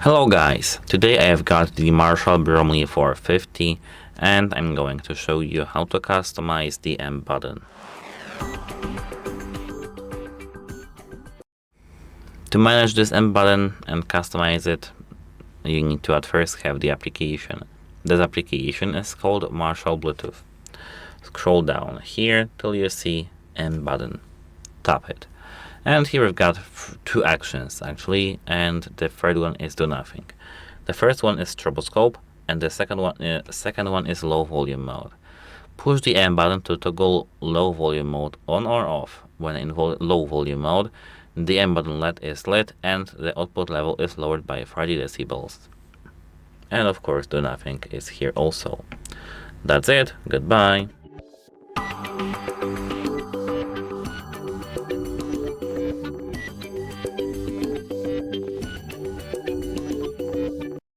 Hello guys, today I have got the Marshall Bromley 450 and I'm going to show you how to customize the M button. To manage this M button and customize it, you need to at first have the application. This application is called Marshall Bluetooth. Scroll down here till you see M button. Tap it. And here we've got two actions actually, and the third one is do nothing. The first one is Troposcope, and the second one is low volume mode. Push the M button to toggle low volume mode on or off. When in low volume mode, the M button LED is lit and the output level is lowered by 30 decibels. And of course, do nothing is here also. That's it. Goodbye.